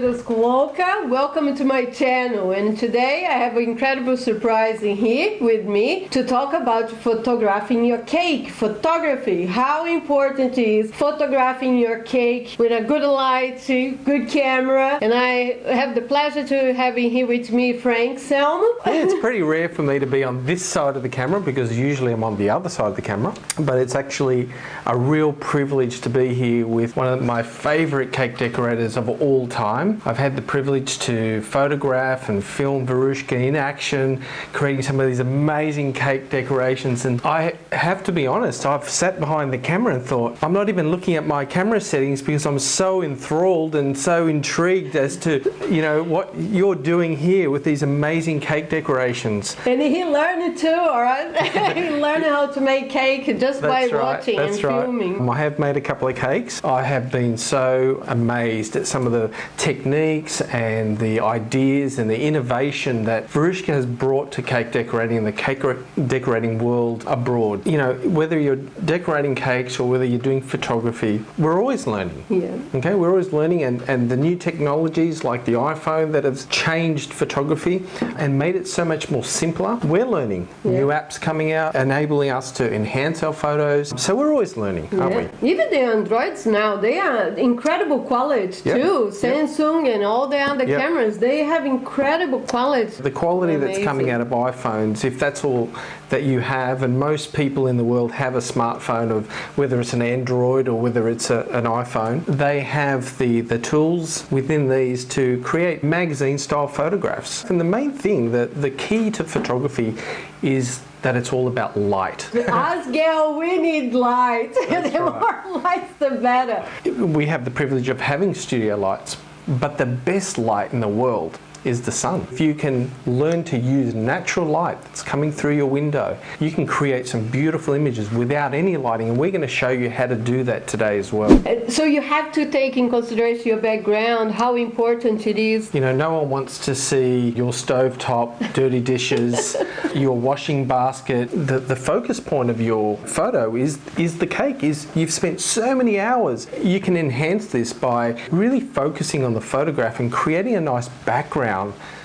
Verusca. Welcome to my channel, and today I have an incredible surprise in here with me to talk about photographing your cake. Photography, how important it is photographing your cake with a good light, good camera. And I have the pleasure to have in here with me Frank Selmo. Yeah, it's pretty rare for me to be on this side of the camera because usually I'm on the other side of the camera, but it's actually a real privilege to be here with one of my favorite cake decorators of all time. I've had the privilege to photograph and film Verusca in action, creating some of these amazing cake decorations, and I have to be honest, I've sat behind the camera and thought, I'm not even looking at my camera settings because I'm so enthralled and so intrigued as to, you know, what you're doing here with these amazing cake decorations. And he learned it too, alright? He learned how to make cake just by watching and filming. I have made a couple of cakes. I have been so amazed at some of the techniques and the ideas and the innovation that Verusca has brought to cake decorating and the cake decorating world abroad. You know, whether you're decorating cakes or whether you're doing photography, we're always learning. Yeah. Okay, we're always learning, and the new technologies like the iPhone that have changed photography and made it so much more simpler. We're learning. New apps coming out, enabling us to enhance our photos. So we're always learning, aren't we? Even the Androids now, they are incredible quality too. Samsung and all the other cameras, they have incredible quality. The quality that's coming out of iPhones, if that's all that you have, and most people in the world have a smartphone, of whether it's an Android or whether it's an iPhone, they have the tools within these to create magazine style photographs. And the main thing, the key to photography is that it's all about light. Us girl, we need light. The more lights, the better. We have the privilege of having studio lights, but the best light in the world is the sun. If you can learn to use natural light that's coming through your window, you can create some beautiful images without any lighting, and we're going to show you how to do that today as well. So you have to take in consideration your background, how important it is. You know, no one wants to see your stovetop, dirty dishes, your washing basket. The focus point of your photo is the cake. You've spent so many hours. You can enhance this by really focusing on the photograph and creating a nice background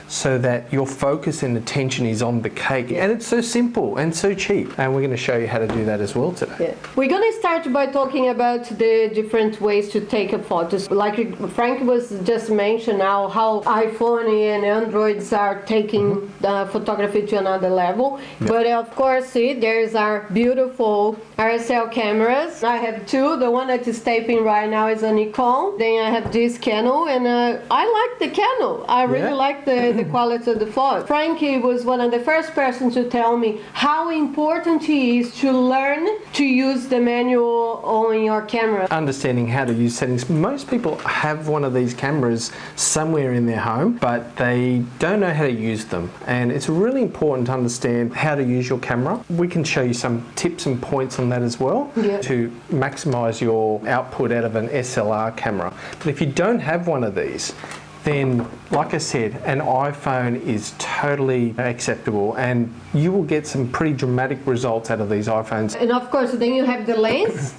so that your focus and attention is on the cake. And it's so simple and so cheap. And we're going to show you how to do that as well today. We're going to start by talking about the different ways to take a photo. Like Frank was just mentioned now, how iPhone and Androids are taking photography to another level. But of course, see, there's our beautiful RSL cameras. I have two. The one that is taping right now is a Nikon. Then I have this Canon, and I like the Canon. I really like the quality of the photo. Frankie was one of the first persons to tell me how important it is to learn to use the manual on your camera. Understanding how to use settings. Most people have one of these cameras somewhere in their home, but they don't know how to use them. And it's really important to understand how to use your camera. We can show you some tips and points on that as well to maximize your output out of an SLR camera. But if you don't have one of these, then, like I said, an iPhone is totally acceptable, and you will get some pretty dramatic results out of these iPhones. And of course, then you have the lens.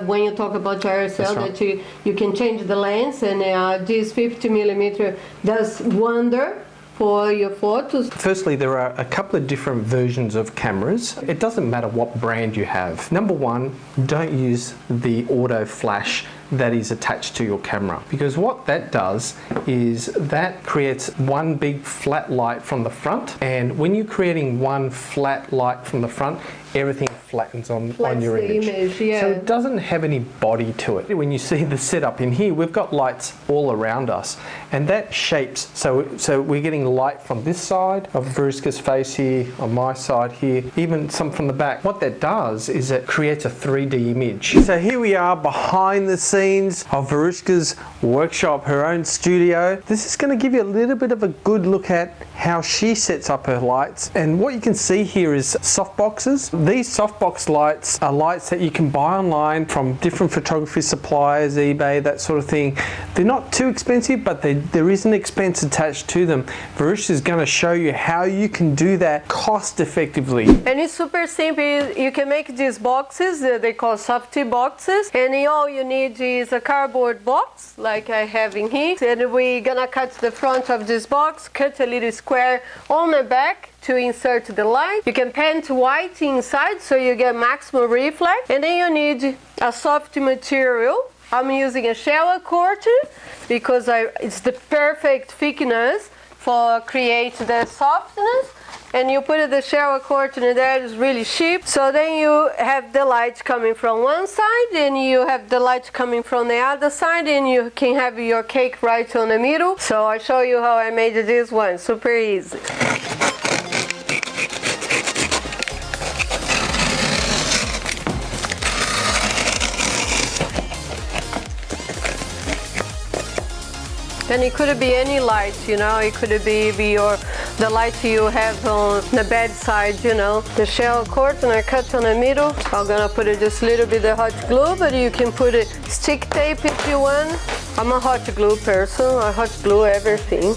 When you talk about RSL, that you can change the lens, and this 50mm does wonder for your photos. Firstly, there are a couple of different versions of cameras. It doesn't matter what brand you have. Number one, don't use the auto flash that is attached to your camera, because what that does is that creates one big flat light from the front, and when you're creating one flat light from the front, everything flattens on your image. So it doesn't have any body to it. When you see the setup in here, we've got lights all around us, and that shapes, so we're getting light from this side of Verusca's face here, on my side here, even some from the back. What that does is it creates a 3D image. So here we are behind the scenes of Verusca's workshop, her own studio. This is going to give you a little bit of a good look at how she sets up her lights, and what you can see here is soft boxes. These soft softbox lights are lights that you can buy online from different photography suppliers, eBay, that sort of thing. They're not too expensive, but there is an expense attached to them. Verusca is going to show you how you can do that cost effectively. And it's super simple. You can make these boxes, they call Softy Boxes, and all you need is a cardboard box like I have in here, and we're gonna cut the front of this box, cut a little square on the back to insert the light. You can paint white inside so you get maximum reflect, and then you need a soft material. I'm using a shower curtain because it's the perfect thickness for create the softness. And you put the shower curtain in there, it's really cheap. So then you have the light coming from one side, and you have the light coming from the other side, and you can have your cake right on the middle. So I'll show you how I made this one, super easy. And it could be any light, you know, it could be the light you have on the bedside, you know. The shower curtain I cut on the middle. I'm gonna put just a little bit of hot glue, but you can put a stick tape if you want. I'm a hot glue person, I hot glue everything.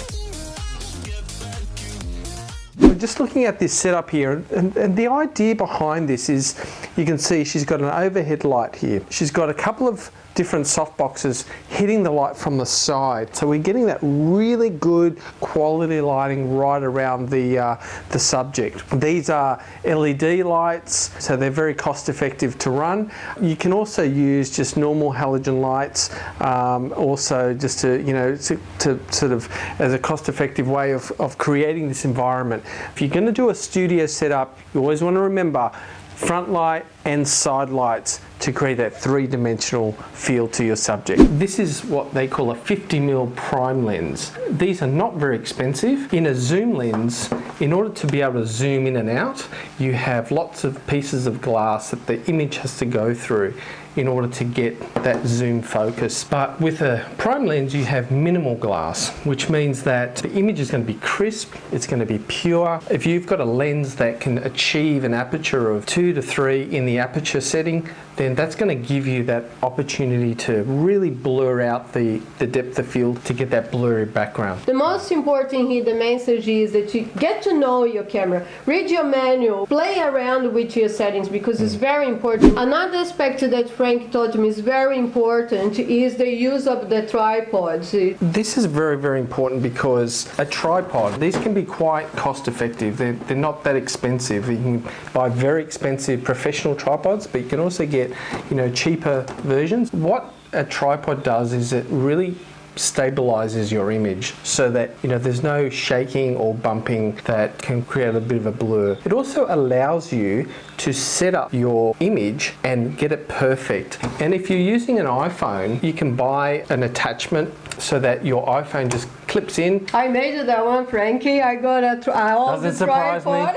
We're just looking at this setup here, and the idea behind this is, you can see she's got an overhead light here. She's got a couple of different soft boxes hitting the light from the side, so we're getting that really good quality lighting right around the subject. These are LED lights, so they're very cost effective to run. You can also use just normal halogen lights, also just to, you know, to sort of as a cost effective way of creating this environment. If you're going to do a studio setup, you always want to remember front light and side lights to create that three-dimensional feel to your subject. This is what they call a 50mm prime lens. These are not very expensive. In a zoom lens, in order to be able to zoom in and out, you have lots of pieces of glass that the image has to go through in order to get that zoom focus. But with a prime lens, you have minimal glass, which means that the image is going to be crisp, it's going to be pure. If you've got a lens that can achieve an aperture of 2 to 3 in the aperture setting, then that's going to give you that opportunity to really blur out the depth of field to get that blurry background. The most important here, the message is that you get to know your camera, read your manual, play around with your settings, because it's very important. Another aspect that Frank taught me is very important is the use of the tripods. This is very, very important because a tripod, these can be quite cost effective. They're not that expensive. You can buy very expensive professional tripods, but you can also get, you know, cheaper versions. What a tripod does is it really stabilizes your image so that, you know, there's no shaking or bumping that can create a bit of a blur. It also allows you to set up your image and get it perfect. And if you're using an iPhone, you can buy an attachment so that your iPhone just clips in. I made that one, Frankie. I got a Does it surprise me?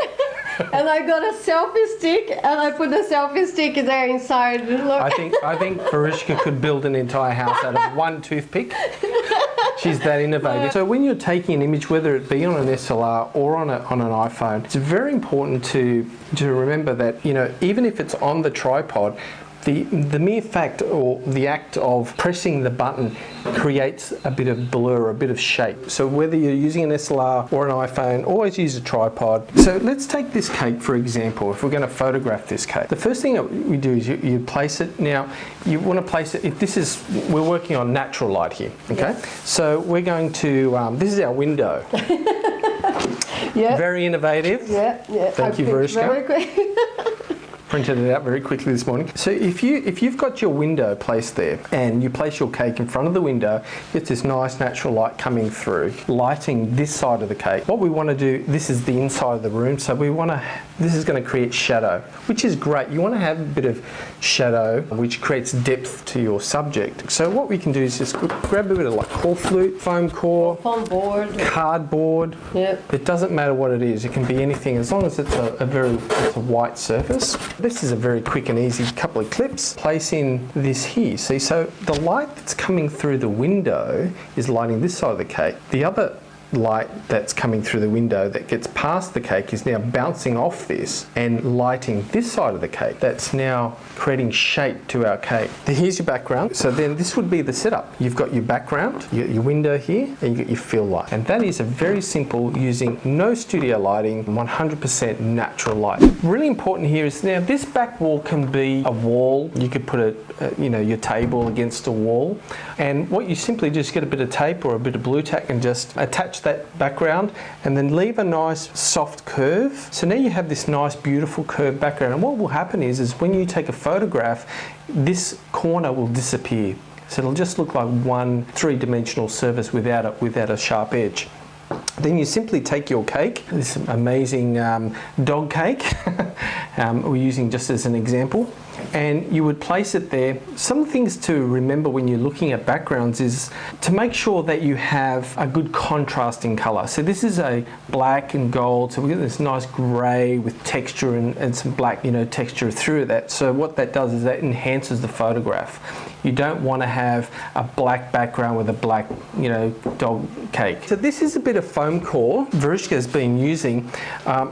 And I got a selfie stick, and I put the selfie stick there inside. Look. I think Verusca could build an entire house out of one toothpick. She's that innovative. So when you're taking an image, whether it be on an SLR or on an iPhone, it's very important to remember that, you know, even if it's on the tripod, the mere fact or the act of pressing the button creates a bit of blur, a bit of shape. So whether you're using an SLR or an iPhone, always use a tripod. So let's take this cake for example. If we're going to photograph this cake, the first thing that we do is you place it. Now you want to place it, we're working on natural light here, okay? Yes. So we're going to, this is our window. Yeah. Very innovative. Yeah, yeah. Thank you, Verusca. Very quick. Printed it out very quickly this morning. So if you've got your window placed there and you place your cake in front of the window, it's this nice natural light coming through, lighting this side of the cake. What we want to do, this is the inside of the room, so this is going to create shadow, which is great. You want to have a bit of shadow, which creates depth to your subject. So what we can do is just grab a bit of like core flute, foam core, foam board, cardboard. Yep. It doesn't matter what it is. It can be anything as long as it's a white surface. This is a very quick and easy couple of clips. Placing this here. See, so the light that's coming through the window is lighting this side of the cake. The other light that's coming through the window that gets past the cake is now bouncing off this and lighting this side of the cake. That's now creating shape to our cake. Here's your background. So then this would be the setup. You've got your background, you got your window here, and you got your fill light. And that is a very simple, using no studio lighting, 100% natural light. Really important here is now this back wall can be a wall. You could put your table against a wall. And what you simply just get a bit of tape or a bit of blue tack and just attach that background and then leave a nice soft curve. So now you have this nice beautiful curved background, and what will happen is when you take a photograph, this corner will disappear. So it'll just look like one three-dimensional surface without a sharp edge. Then you simply take your cake, this amazing dog cake we're using just as an example, and you would place it there. Some things to remember when you're looking at backgrounds is to make sure that you have a good contrasting colour. So this is a black and gold, so we get this nice grey with texture and some black texture through that. So what that does is that enhances the photograph. You don't want to have a black background with a black dog cake. So this is a bit of foam core Verusca has been using.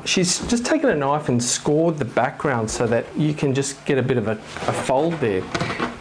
She's just taken a knife and scored the background so that you can just get a bit of a fold there.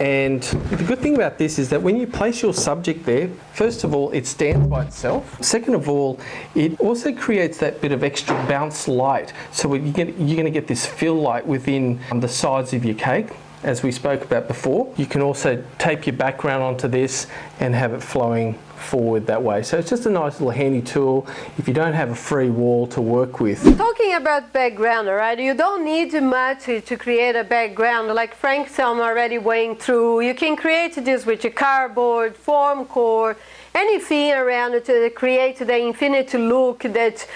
And the good thing about this is that when you place your subject there, first of all, it stands by itself. Second of all, it also creates that bit of extra bounce light. So you're going to get this fill light within the sides of your cake, as we spoke about before. You can also tape your background onto this and have it flowing forward that way. So it's just a nice little handy tool if you don't have a free wall to work with. Talking about background, right? You don't need much to create a background. Like Frank Selmo already went through, you can create this with your cardboard, foam core, anything around to create the infinite look that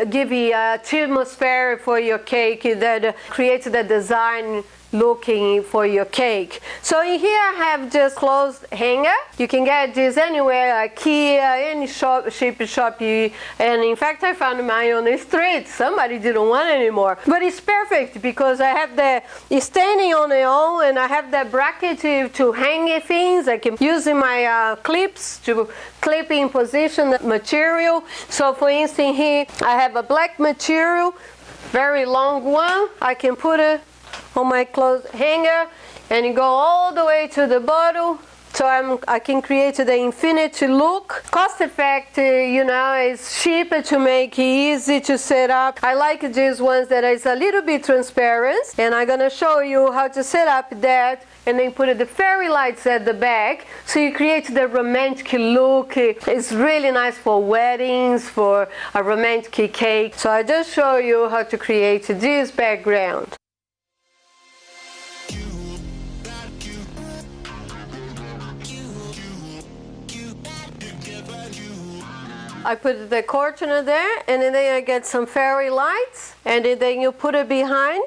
give you a atmosphere for your cake, that creates the design looking for your cake. So in here I have just closed hanger. You can get this anywhere, IKEA, any shop, and in fact I found mine on the street. Somebody didn't want it anymore. But it's perfect because I have it's standing on its own, and I have that bracket to hang things. I can use my clips to clip in position the material. So for instance here I have a black material, very long one. I can put it on my clothes hanger and go all the way to the bottom, so I can create the infinity look. Cost effective, it's cheaper to make, easy to set up. I like these ones that is a little bit transparent, and I'm gonna show you how to set up that and then put the fairy lights at the back, so you create the romantic look. It's really nice for weddings, for a romantic cake. So I just show you how to create this background. I put the curtain there, and then I get some fairy lights, and then you put it behind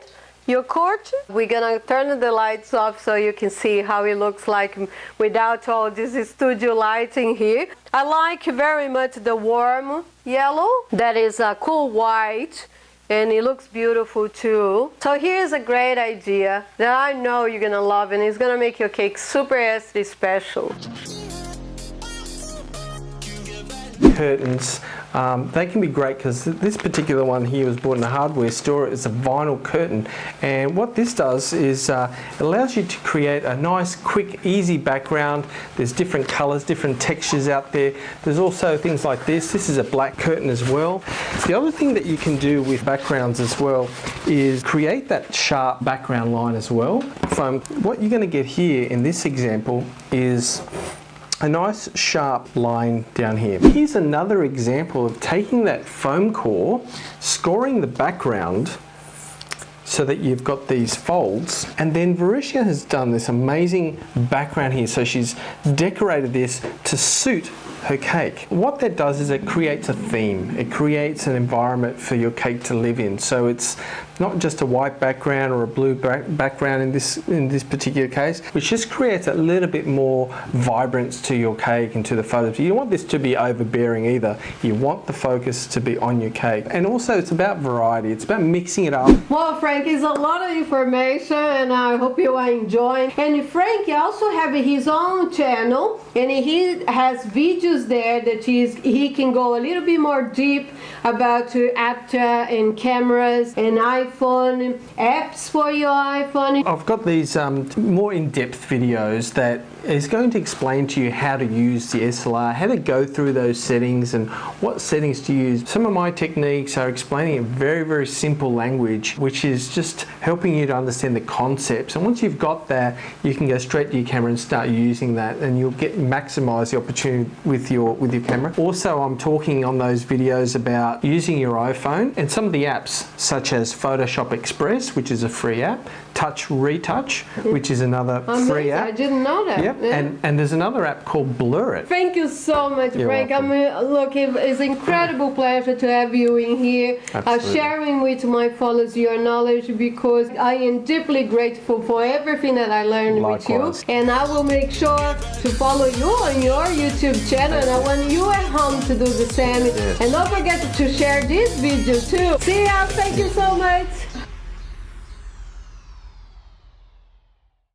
your curtain. We're gonna turn the lights off so you can see how it looks like without all this studio lighting here. I like very much the warm yellow. That is a cool white, and it looks beautiful too. So here's a great idea that I know you're gonna love, and it's gonna make your cake super extra special. Curtains, they can be great because this particular one here was bought in a hardware store. It's a vinyl curtain, and what this does is it allows you to create a nice, quick, easy background. There's different colors, different textures out there. There's also things like this. This is a black curtain as well. The other thing that you can do with backgrounds as well is create that sharp background line as well. What you're going to get here in this example is a nice sharp line down here. Here's another example of taking that foam core, scoring the background so that you've got these folds, and then Verusca has done this amazing background here. So she's decorated this to suit her cake. What that does is it creates a theme. It creates an environment for your cake to live in. So it's not just a white background or a blue background in this particular case, which just creates a little bit more vibrance to your cake and to the photos. You don't want this to be overbearing either. You want the focus to be on your cake. And also it's about variety. It's about mixing it up. Well, Frank, it's a lot of information and I hope you are enjoying. And Frank also has his own channel and he has videos there that he can go a little bit more deep about Apta and cameras and iPhone, apps for your iPhone. I've got these more in-depth videos that is going to explain to you how to use the SLR, how to go through those settings and what settings to use. Some of my techniques are explaining in very, very simple language, which is just helping you to understand the concepts. And once you've got that, you can go straight to your camera and start using that, and you'll maximize the opportunity with your camera. Also, I'm talking on those videos about using your iPhone and some of the apps such as Photoshop Express, which is a free app, Touch Retouch, which is another free app. I didn't know that. Yep. Yeah. And there's another app called Blur It. Thank you so much, You're Frank. welcome. Look, it's an incredible pleasure to have you in here, sharing with my followers your knowledge, because I am deeply grateful for everything that I learned with you. And I will make sure to follow you on your YouTube channel, and I want you at home to do the same. Yes. And don't forget to share this video too. See ya. Thank you so much.